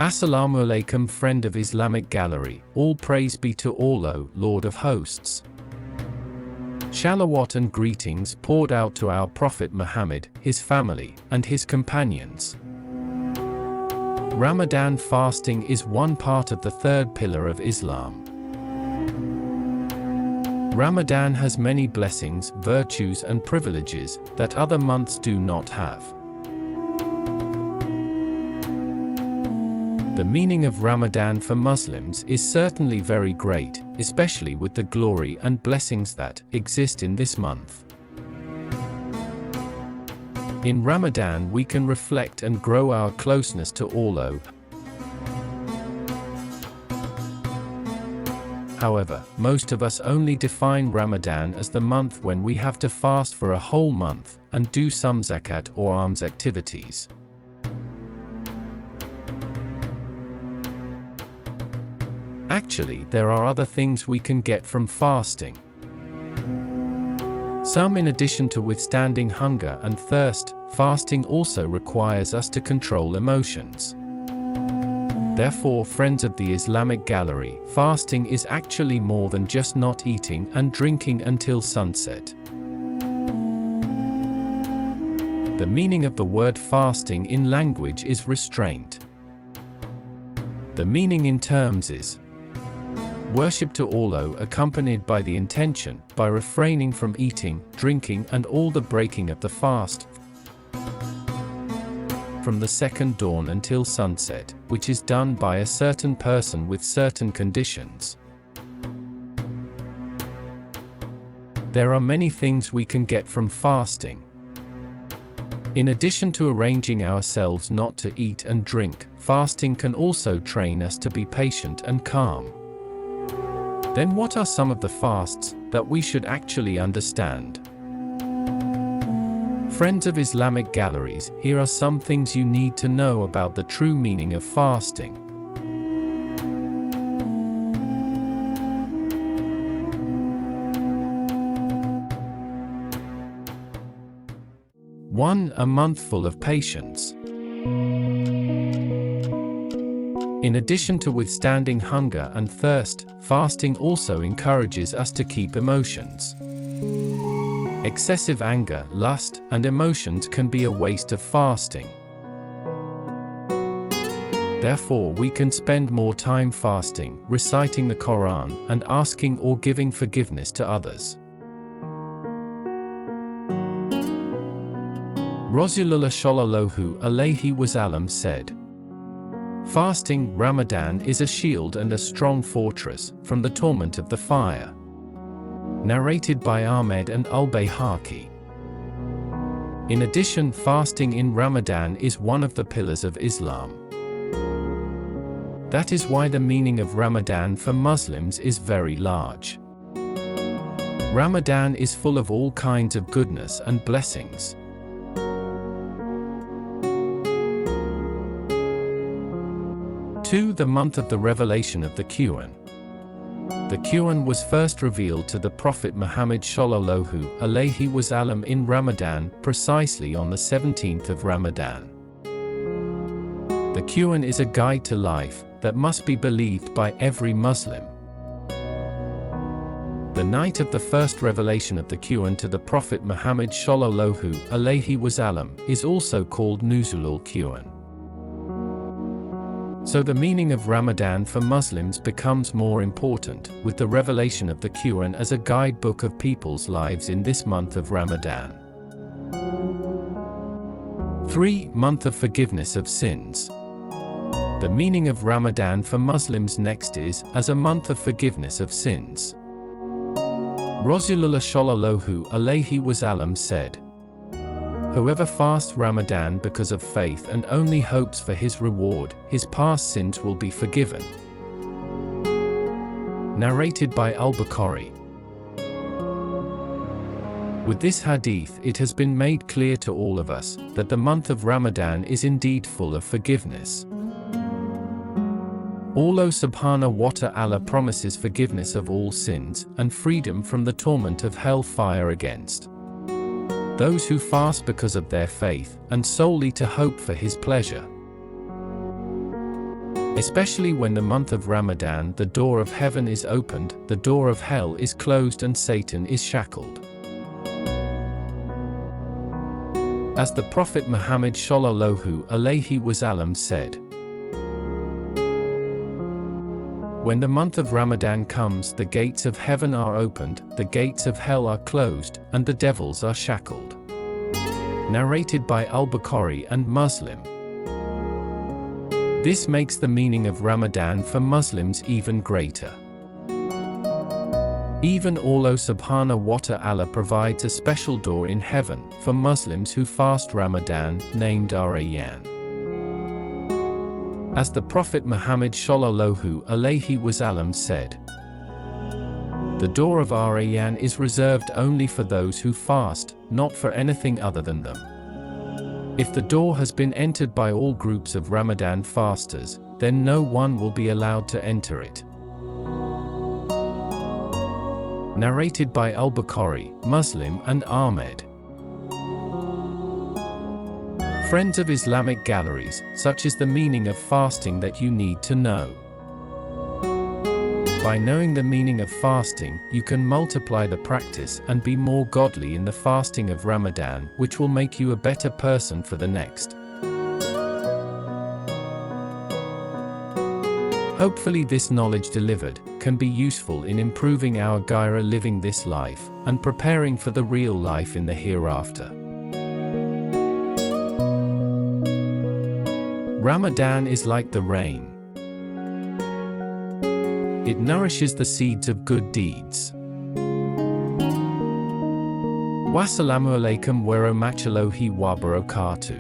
Assalamu alaikum, friend of Islamic Gallery, all praise be to Allah, Lord of hosts. Shalawat and greetings poured out to our Prophet Muhammad, his family, and his companions. Ramadan fasting is one part of the third pillar of Islam. Ramadan has many blessings, virtues, and privileges that other months do not have. The meaning of Ramadan for Muslims is certainly very great, especially with the glory and blessings that exist in this month. In Ramadan we can reflect and grow our closeness to Allah. However, most of us only define Ramadan as the month when we have to fast for a whole month and do some zakat or alms activities. Actually, there are other things we can get from fasting. Some, in addition to withstanding hunger and thirst, fasting also requires us to control emotions. Therefore, friends of the Islamic Gallery, fasting is actually more than just not eating and drinking until sunset. The meaning of the word fasting in language is restraint. The meaning in terms is worship to Allah accompanied by the intention, by refraining from eating, drinking and all the breaking of the fast from the second dawn until sunset, which is done by a certain person with certain conditions. There are many things we can get from fasting. In addition to arranging ourselves not to eat and drink, fasting can also train us to be patient and calm. Then what are some of the fasts that we should actually understand? Friends of Islamic Galleries, here are some things you need to know about the true meaning of fasting. One, a month full of patience. In addition to withstanding hunger and thirst, fasting also encourages us to keep emotions. Excessive anger, lust, and emotions can be a waste of fasting. Therefore, we can spend more time fasting, reciting the Quran, and asking or giving forgiveness to others. Rasulullah Shallallahu Alaihi Wasallam said, "Fasting, Ramadan, is a shield and a strong fortress from the torment of the fire." Narrated by Ahmed and al-Bayhaqi. In addition, fasting in Ramadan is one of the pillars of Islam. That is why the meaning of Ramadan for Muslims is very large. Ramadan is full of all kinds of goodness and blessings. Two, the month of the revelation of the Quran. The Quran was first revealed to the Prophet Muhammad Shallallahu Alaihi Wasallam in Ramadan, precisely on the 17th of Ramadan. The Quran is a guide to life that must be believed by every Muslim. The night of the first revelation of the Quran to the Prophet Muhammad Shallallahu Alaihi Wasallam is also called Nuzulul Quran. So the meaning of Ramadan for Muslims becomes more important, with the revelation of the Quran as a guidebook of people's lives in this month of Ramadan. 3. Month of forgiveness of sins. The meaning of Ramadan for Muslims next is, as a month of forgiveness of sins. Rasulullah Shallallahu Alaihi Wasallam said, "Whoever fasts Ramadan because of faith and only hopes for his reward, his past sins will be forgiven." Narrated by al-Bukhari. With this hadith, it has been made clear to all of us that the month of Ramadan is indeed full of forgiveness. Allah subhanahu wa ta'ala promises forgiveness of all sins and freedom from the torment of hell fire against those who fast because of their faith, and solely to hope for His pleasure. Especially when the month of Ramadan, the door of heaven is opened, the door of hell is closed, and Satan is shackled. As the Prophet Muhammad Shallallahu Alaihi Wasallam said, "When the month of Ramadan comes, the gates of heaven are opened, the gates of hell are closed, and the devils are shackled." Narrated by Al-Bukhari and Muslim. This makes the meaning of Ramadan for Muslims even greater. Even Allah subhanahu wa ta'ala provides a special door in heaven for Muslims who fast Ramadan, named Ar-Rayyan. As the Prophet Muhammad Shallallahu Alaihi Wasallam said, "The door of Ar-Rayyan is reserved only for those who fast, not for anything other than them. If the door has been entered by all groups of Ramadan fasters, then no one will be allowed to enter it." Narrated by Al-Bukhari, Muslim and Ahmed. Friends of Islamic galleries, such is the meaning of fasting that you need to know. By knowing the meaning of fasting, you can multiply the practice and be more godly in the fasting of Ramadan, which will make you a better person for the next. Hopefully this knowledge delivered can be useful in improving our gairah living this life and preparing for the real life in the hereafter. Ramadan is like the rain. It nourishes the seeds of good deeds. Wassalamu alaikum wa rahmatullahi wa barakatuh.